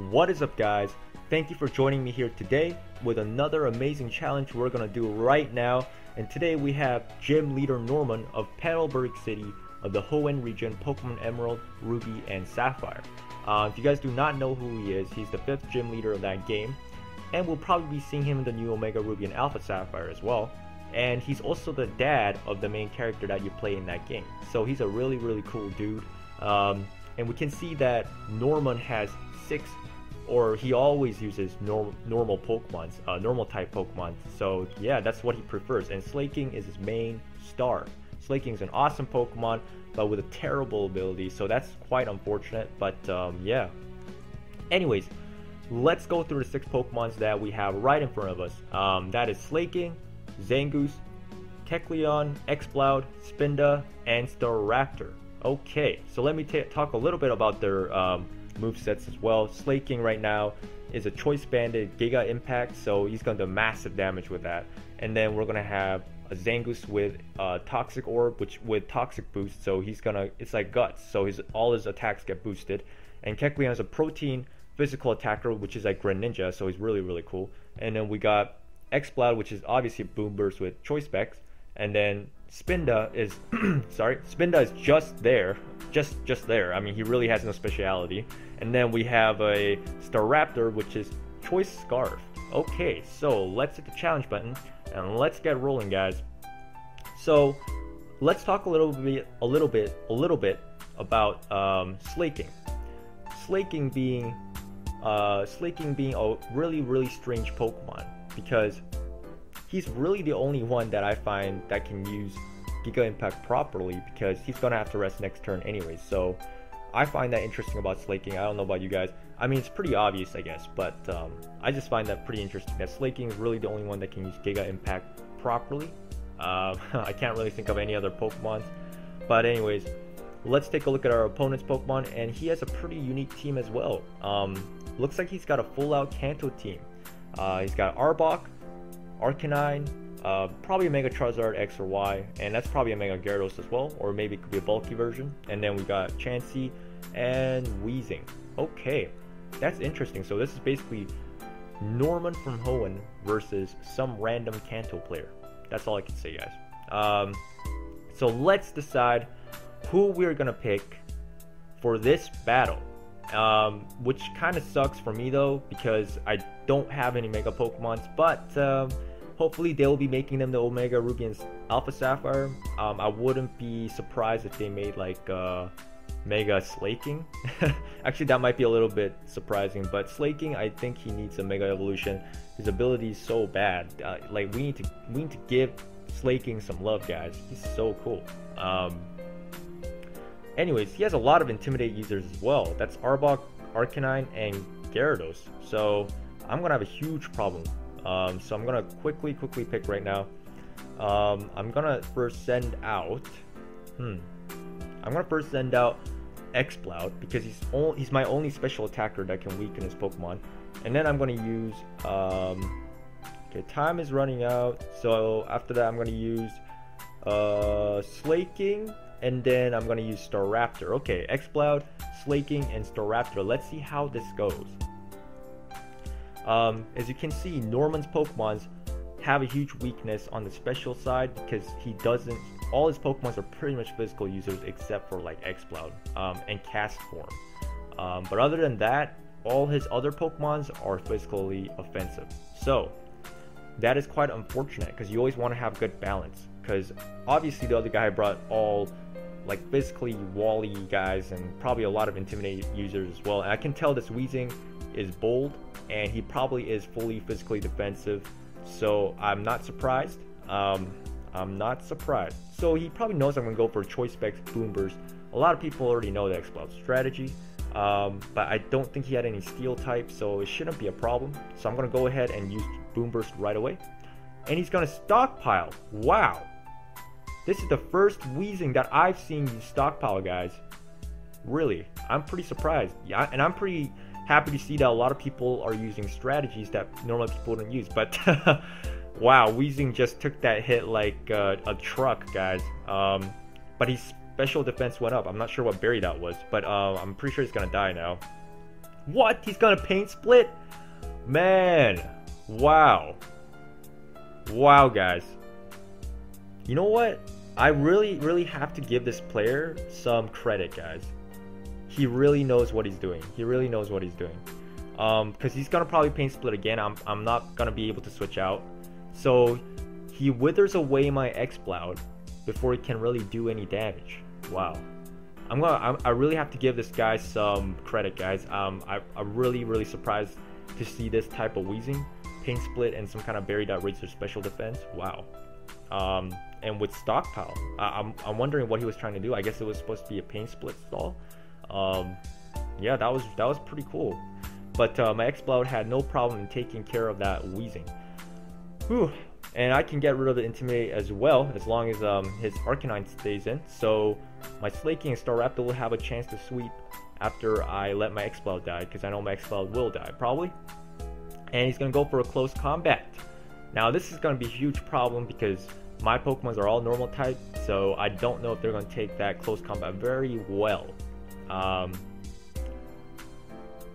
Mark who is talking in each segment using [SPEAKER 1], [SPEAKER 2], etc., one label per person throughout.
[SPEAKER 1] What is up, guys? Thank you for joining me here today with another amazing challenge we're gonna do right now. And today we have Gym Leader Norman of Petalburg City of the Hoenn region, Pokemon Emerald, Ruby, and Sapphire. If you guys do not know who he is, he's the 5th gym leader of that game, and we'll probably be seeing him in the new Omega Ruby and Alpha Sapphire as well. And he's also the dad of the main character that you play in that game. So he's a really cool dude. And we can see that Norman has 6, or he always uses normal Pokemons, normal type Pokemon. So yeah, that's what he prefers. And Slaking is his main star. Slaking is an awesome Pokemon, but with a terrible ability. So that's quite unfortunate. But yeah. Anyways, let's go through the 6 Pokemons that we have right in front of us. That is Slaking, Zangoose, Kecleon, Exploud, Spinda, and Staraptor. Okay, so let me talk a little bit about their movesets as well. Slaking right now is a choice banded Giga Impact, so he's gonna do massive damage with that. And then we're gonna have a Zangoose with Toxic Orb, which with Toxic Boost, so he's gonna, it's like Guts, so all his attacks get boosted. And Kecleon is a Protein physical attacker, which is like Greninja, so he's really cool. And then we got Exploud, which is obviously Boom Burst with Choice Specs. And then Spinda is Spinda is just there. I mean, he really has no speciality. And then we have a Staraptor, which is Choice Scarf. Okay, so let's hit the challenge button and let's get rolling, guys. So let's talk a little bit about Slaking. Slaking being a really strange Pokemon, because he's really the only one that I find that can use Giga Impact properly, because he's gonna have to rest next turn anyway. So I find that interesting about Slaking. I don't know about you guys. I mean, it's pretty obvious, I guess, but I just find that pretty interesting, that Slaking is really the only one that can use Giga Impact properly. I can't really think of any other Pokemons. But anyways, let's take a look at our opponent's Pokemon, and he has a pretty unique team as well. Looks like he's got a full-out Kanto team. He's got Arbok, Arcanine, probably a Mega Charizard X or Y, and that's probably a Mega Gyarados as well, or maybe it could be a bulky version. And then we got Chansey and Weezing. Okay, that's interesting. So this is basically Norman from Hoenn versus some random Kanto player. That's all I can say, guys. So let's decide who we're gonna pick for this battle. Which kind of sucks for me though, because I don't have any Mega Pokemons, but hopefully they'll be making them the Omega Ruby and Alpha Sapphire. I wouldn't be surprised if they made like Mega Slaking. Actually, that might be a little bit surprising, but Slaking, I think he needs a Mega Evolution. His ability is so bad. Like we need to give Slaking some love, guys. He's so cool. Anyways, he has a lot of Intimidate users as well. That's Arbok, Arcanine, and Gyarados. So I'm gonna have a huge problem. So I'm gonna quickly pick right now. I'm gonna first send out. Exploud, because he's my only special attacker that can weaken his Pokemon. And then I'm gonna use. Okay, time is running out. So after that, I'm gonna use Slaking. And then I'm gonna use Staraptor. Okay, Exploud, Slaking, and Staraptor. Let's see how this goes. As you can see, Norman's Pokemons have a huge weakness on the special side, because all his Pokemons are pretty much physical users except for like Exploud and Cast Form. But other than that, all his other Pokemons are physically offensive. So that is quite unfortunate, because you always want to have good balance. Because obviously the other guy brought all like physically wally guys and probably a lot of Intimidate users as well. And I can tell this Weezing is bold, and he probably is fully physically defensive. So I'm not surprised. I'm not surprised. So he probably knows I'm gonna go for Choice Specs Boom Burst. A lot of people already know the Exploud strategy, but I don't think he had any Steel type, so it shouldn't be a problem. So I'm gonna go ahead and use Boom Burst right away. And he's gonna stockpile. Wow. This is the first Weezing that I've seen use stockpile, guys. Really, I'm pretty surprised. Yeah, and I'm pretty happy to see that a lot of people are using strategies that normally people don't use. But wow, Weezing just took that hit like a truck, guys. But his special defense went up. I'm not sure what berry that was, but I'm pretty sure he's gonna die now. What? He's gonna paint split? Man. Wow. Wow, guys. You know what? I really have to give this player some credit, guys. He really knows what he's doing. He really knows what he's doing. Because he's gonna probably paint split again. I'm not gonna be able to switch out. So he withers away my Exploud before he can really do any damage. Wow. I really have to give this guy some credit, guys. I'm really surprised to see this type of wheezing, paint split, and some kind of berry that raises their special defense. Wow. And with stockpile, I'm wondering what he was trying to do. I guess it was supposed to be a paint split stall. Yeah, that was pretty cool. But my Exploud had no problem in taking care of that wheezing. Whew. And I can get rid of the Intimidate as well, as long as his Arcanine stays in. So my Slaking and Staraptor will have a chance to sweep after I let my Exploud die, because I know my Exploud will die, probably. And he's going to go for a close combat. Now this is going to be a huge problem because my Pokemons are all normal type, so I don't know if they're going to take that close combat very well.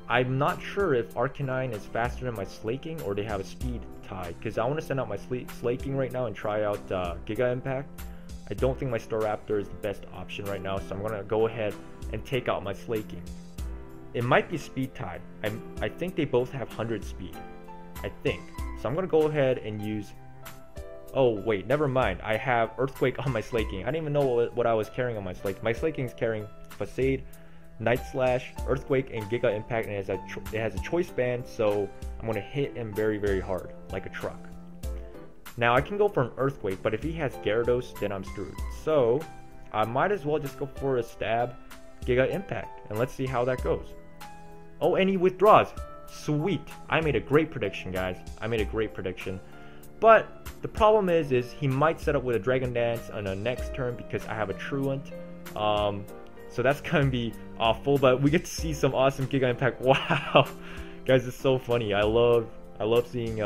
[SPEAKER 1] I'm not sure if Arcanine is faster than my Slaking or they have a speed tie, because I want to send out my Slaking right now and try out Giga Impact. I don't think my Staraptor is the best option right now, so I'm going to go ahead and take out my Slaking. It might be speed tied. I think they both have 100 speed, I think. So I'm going to go ahead and use... Oh wait, never mind. I have Earthquake on my Slaking. I didn't even know what I was carrying on my Slaking. My Slaking is carrying Facade, Night Slash, Earthquake, and Giga Impact, and it has a choice band, so I'm going to hit him very hard, like a truck. Now I can go for an Earthquake, but if he has Gyarados, then I'm screwed. So I might as well just go for a stab, Giga Impact, and let's see how that goes. Oh, and he withdraws. Sweet. I made a great prediction, guys. I made a great prediction. But the problem is he might set up with a Dragon Dance on the next turn because I have a Truant. So that's gonna be awful, but we get to see some awesome Giga Impact. Wow, guys, it's so funny. I love seeing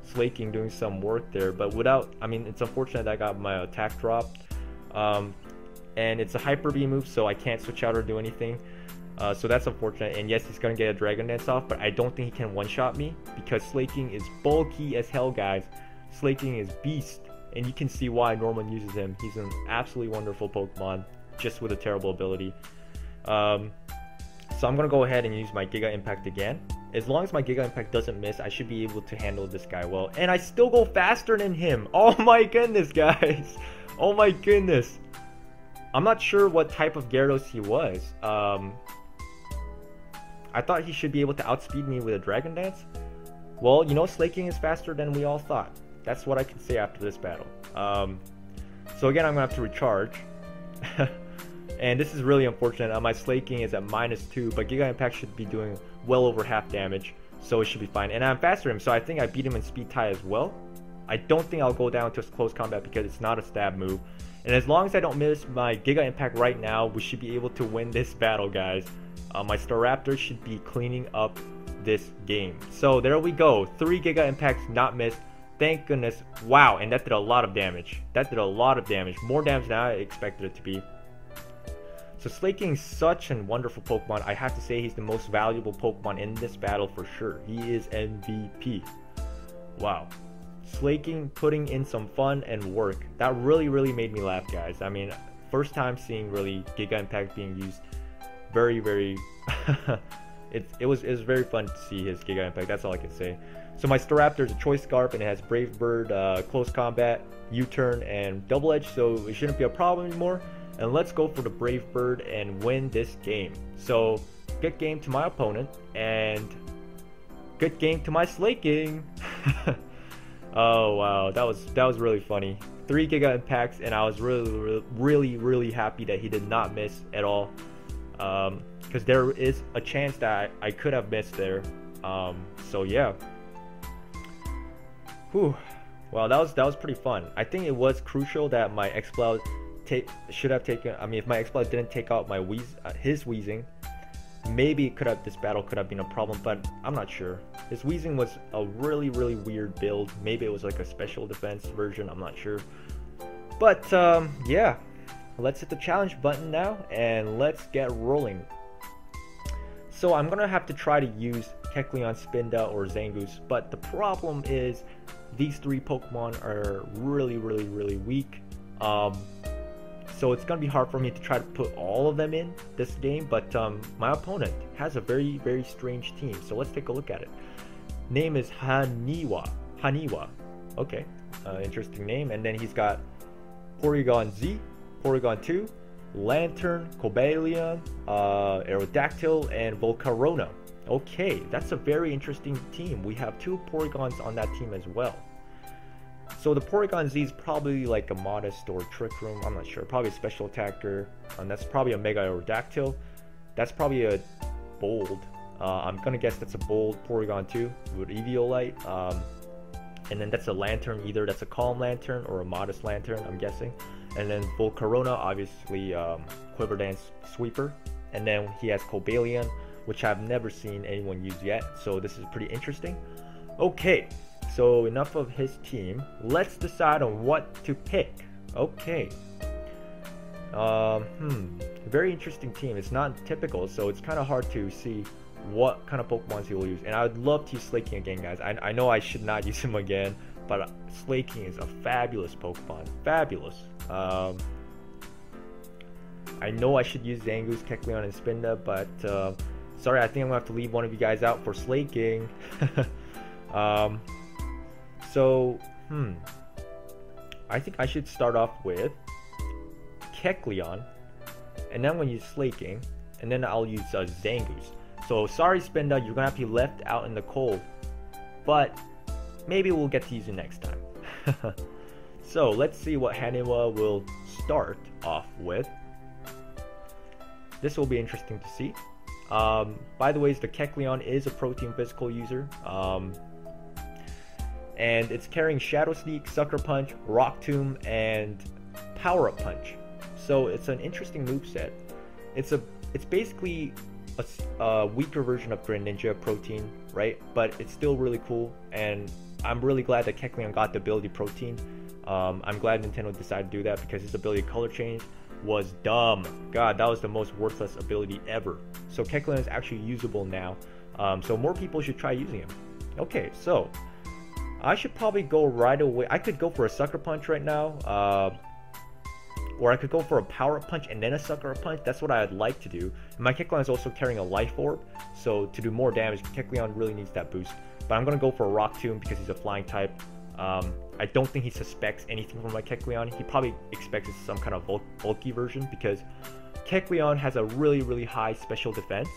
[SPEAKER 1] Slaking doing some work there, but without, I mean, it's unfortunate that I got my attack drop, and it's a Hyper Beam move, so I can't switch out or do anything. So that's unfortunate, and yes, he's gonna get a Dragon Dance off, but I don't think he can one-shot me because Slaking is bulky as hell, guys. Slaking is beast, and you can see why Norman uses him. He's an absolutely wonderful Pokemon, just with a terrible ability. So I'm gonna go ahead and use my Giga Impact again. As long as my Giga Impact doesn't miss, I should be able to handle this guy well. And I still go faster than him. Oh my goodness, guys. Oh my goodness. I'm not sure what type of Gyarados he was. I thought he should be able to outspeed me with a Dragon Dance. Well, you know, Slaking is faster than we all thought. That's what I can say after this battle. So again, I'm gonna have to recharge. And this is really unfortunate. My Slaking is at -2, but Giga Impact should be doing well over half damage, so it should be fine. And I'm faster than him, so I think I beat him in speed tie as well. I don't think I'll go down to close combat because it's not a stab move. And as long as I don't miss my Giga Impact right now, we should be able to win this battle, guys. My Staraptor should be cleaning up this game. So there we go. 3 Giga Impacts not missed. Thank goodness. Wow, and that did a lot of damage. That did a lot of damage. More damage than I expected it to be. So Slaking is such a wonderful Pokemon. I have to say he's the most valuable Pokemon in this battle for sure. He is MVP. Wow. Slaking putting in some fun and work. That really made me laugh, guys. I mean, first time seeing really Giga Impact being used. Very it was very fun to see his Giga Impact. That's all I can say. So my Staraptor is a Choice Scarf and it has Brave Bird, Close Combat, U-Turn, and Double Edge, so it shouldn't be a problem anymore. And let's go for the Brave Bird and win this game. So good game to my opponent and good game to my Slaking. Oh wow, that was really funny. 3 Giga Impacts, and I was really happy that he did not miss at all. Because there is a chance that I could have missed there. So yeah. Whew. Well, that was pretty fun. I think it was crucial that my Exploud should have taken. I mean, if my Exploud didn't take out my his wheezing, maybe this battle could have been a problem. But I'm not sure. His wheezing was a really weird build. Maybe it was like a special defense version. I'm not sure. But yeah, let's hit the challenge button now and let's get rolling. So I'm gonna have to try to use Kecleon, Spinda, or Zangoose, but the problem is these three Pokemon are really weak. So it's gonna be hard for me to try to put all of them in this game, but my opponent has a very strange team. So let's take a look at it. Name is Haniwa. Okay, interesting name. And then he's got Porygon Z, Porygon 2, Lantern, Cobalion, Aerodactyl, and Volcarona. Okay, that's a very interesting team. We have 2 Porygons on that team as well. So the Porygon Z is probably like a Modest or Trick Room, I'm not sure. Probably a Special Attacker, and that's probably a Mega Aerodactyl. That's probably a Bold. I'm gonna guess that's a Bold Porygon 2 with Eviolite. And then that's a Lantern, either that's a Calm Lantern or a Modest Lantern, I'm guessing. And then Volcarona, obviously Quiver Dance Sweeper. And then he has Cobalion, which I've never seen anyone use yet, so this is pretty interesting. Okay, so enough of his team. Let's decide on what to pick. Okay. Very interesting team. It's not typical, so it's kind of hard to see what kind of Pokemons he will use. And I would love to use Slaking again, guys. I know I should not use him again, but Slaking is a fabulous Pokemon. Fabulous. I know I should use Zangoose, Kecleon, and Spinda, but sorry, I think I'm gonna have to leave one of you guys out for Slaking. I think I should start off with Kecleon, and then I'm gonna use Slaking, and then I'll use Zangoose. So sorry, Spinda, you're gonna have to be left out in the cold, but maybe we'll get to use it next time. So let's see what Haniwa will start off with. This will be interesting to see. By the way, the Kecleon is a Protein Physical user. And it's carrying Shadow Sneak, Sucker Punch, Rock Tomb, and Power Up Punch. So it's an interesting moveset. It's basically a weaker version of Greninja Protein, right? But it's still really cool, and I'm really glad that Kecleon got the ability Protein. I'm glad Nintendo decided to do that because his ability Color Change was dumb. God, that was the most worthless ability ever. So Kecleon is actually usable now. So more people should try using him. Okay, so I should probably go right away. I could go for a Sucker Punch right now. Or I could go for a Power Up Punch and then a Sucker Punch. That's what I'd like to do. And my Kecleon is also carrying a Life Orb. So to do more damage, Kecleon really needs that boost. But I'm going to go for a Rock Tomb because he's a flying type. I don't think he suspects anything from my Kecleon. He probably expects it's some kind of bulky version because Kecleon has a really high special defense.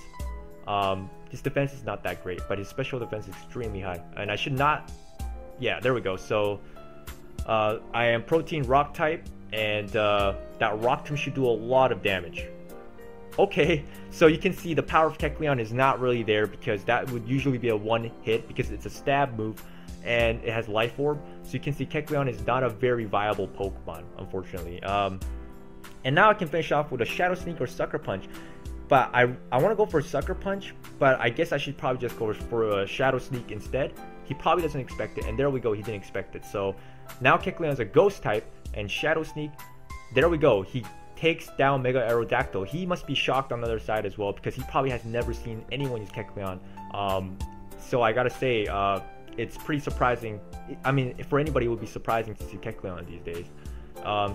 [SPEAKER 1] His defense is not that great, but his special defense is extremely high. And I should not... Yeah, there we go. So I am Protein Rock type, and that Rock Tomb should do a lot of damage. Okay, so you can see the power of Kecleon is not really there because that would usually be a one hit because it's a stab move and it has Life Orb. So you can see Kecleon is not a very viable Pokemon, unfortunately. And now I can finish off with a Shadow Sneak or Sucker Punch. But I want to go for a Sucker Punch, but I guess I should probably just go for a Shadow Sneak instead. He probably doesn't expect it, and there we go, he didn't expect it. So now Kecleon is a Ghost type, and Shadow Sneak, there we go, he takes down Mega Aerodactyl. He must be shocked on the other side as well, because he probably has never seen anyone use Kecleon. So I gotta say, it's pretty surprising. I mean, for anybody, it would be surprising to see Kecleon these days.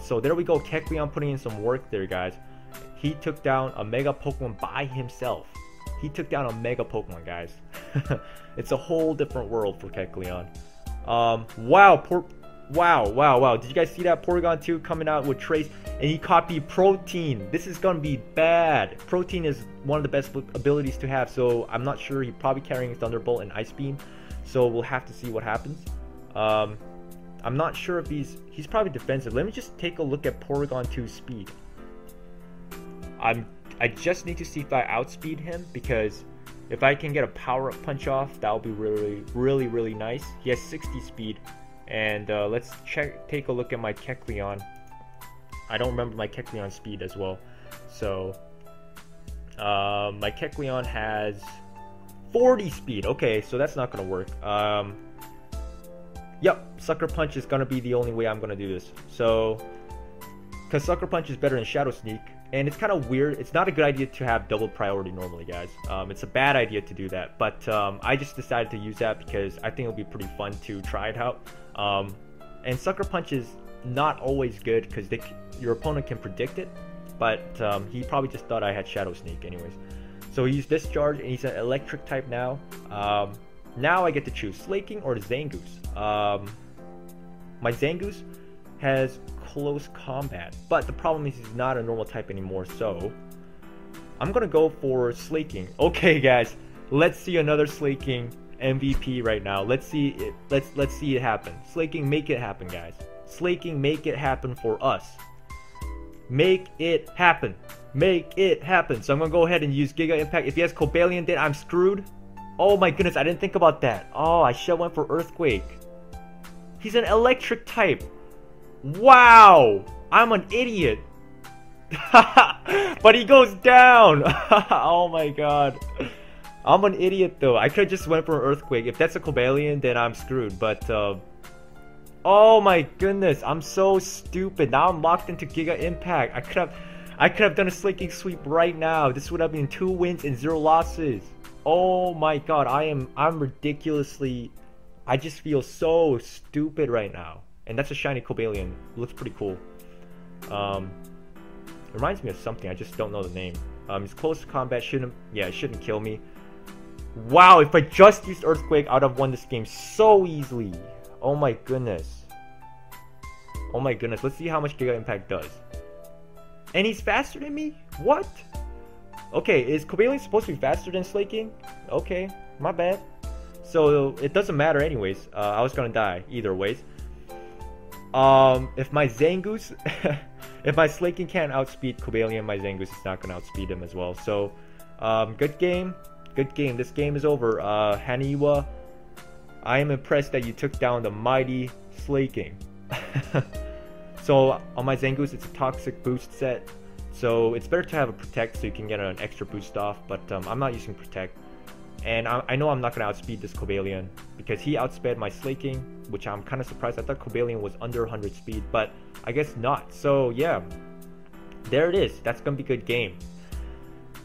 [SPEAKER 1] So there we go, Kecleon putting in some work there, guys. He took down a Mega Pokemon by himself. He took down a Mega Pokemon, guys. It's a whole different world for Kecleon. Wow. Did you guys see that? Porygon 2 coming out with Trace, and he copied Protein. This is gonna be bad. Protein is one of the best abilities to have, so I'm not sure. He's probably carrying Thunderbolt and Ice Beam, so we'll have to see what happens. I'm not sure if he's probably defensive. Let me just take a look at Porygon 2's speed. I just need to see if I outspeed him, because if I can get a Power Up Punch off, that would be really nice. He has 60 speed, and let's take a look at my Kecleon. I don't remember my Kecleon speed as well. So my Kecleon has 40 speed. Okay, so that's not gonna work. Yep, Sucker Punch is gonna be the only way I'm gonna do this. So because Sucker Punch is better than Shadow Sneak, And it's kind of weird. It's not a good idea to have double priority normally, guys. It's a bad idea to do that. But I just decided to use that because I think it'll be pretty fun to try it out. And Sucker Punch is not always good because your opponent can predict it. But he probably just thought I had Shadow Sneak anyways. So he used Discharge, and he's an electric type now. Now I get to choose Slaking or Zangoose. My Zangoose has close combat, but the problem is he's not a normal type anymore, so I'm gonna go for Slaking. Okay, guys, let's see another Slaking MVP right now. Let's see it. Let's see it happen. Slaking, make it happen, guys. Slaking, make it happen for us. Make it happen. Make it happen. So I'm gonna go ahead and use Giga Impact. If he has Cobalion, then I'm screwed. Oh my goodness, I didn't think about that. Oh, I should have went for Earthquake. He's an electric type. Wow, I'm an idiot. But he goes down. Oh my god, I'm an idiot though. I could have just went for an Earthquake. If that's a Cobalion, then I'm screwed. But oh my goodness, I'm so stupid. Now I'm locked into Giga Impact. I could have done a Slaking Sweep right now. This would have been 2 wins and 0 losses. Oh my god, I'm ridiculously, I just feel so stupid right now. And that's a shiny Cobalion. Looks pretty cool. Reminds me of something, I just don't know the name. It's close to combat, it shouldn't kill me. Wow, if I just used Earthquake, I would have won this game so easily. Oh my goodness. Oh my goodness, let's see how much Giga Impact does. And he's faster than me? What? Okay, is Cobalion supposed to be faster than Slaking? Okay, my bad. So it doesn't matter anyways. I was gonna die either ways. If my Zangoose, if my Slaking can't outspeed Cobalion, my Zangoose is not gonna outspeed him as well. So, good game, good game. This game is over. Haniwa, I am impressed that you took down the mighty Slaking. So on my Zangoose, it's a toxic boost set. So it's better to have a Protect so you can get an extra boost off. But I'm not using Protect. And I know I'm not going to outspeed this Cobalion because he outsped my Slaking, which I'm kind of surprised. I thought Cobalion was under 100 speed, but I guess not. So yeah, there it is. That's going to be a good game.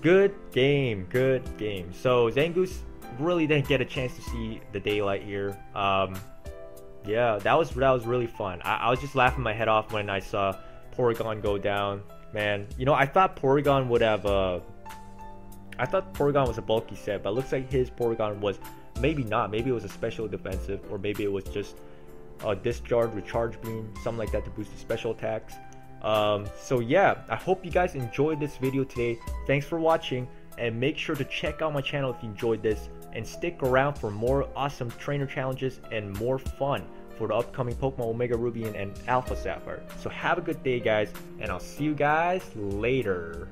[SPEAKER 1] Good game, good game. So Zangoose really didn't get a chance to see the daylight here. Yeah, that was really fun. I was just laughing my head off when I saw Porygon go down. Man, you know, I thought Porygon would have I thought Porygon was a bulky set, but it looks like his Porygon was maybe not. Maybe it was a special defensive, or maybe it was just a Discharge, Recharge Beam, something like that to boost his special attacks. So yeah, I hope you guys enjoyed this video today. Thanks for watching, and make sure to check out my channel if you enjoyed this, and stick around for more awesome trainer challenges and more fun for the upcoming Pokemon Omega Ruby and Alpha Sapphire. So have a good day, guys, and I'll see you guys later.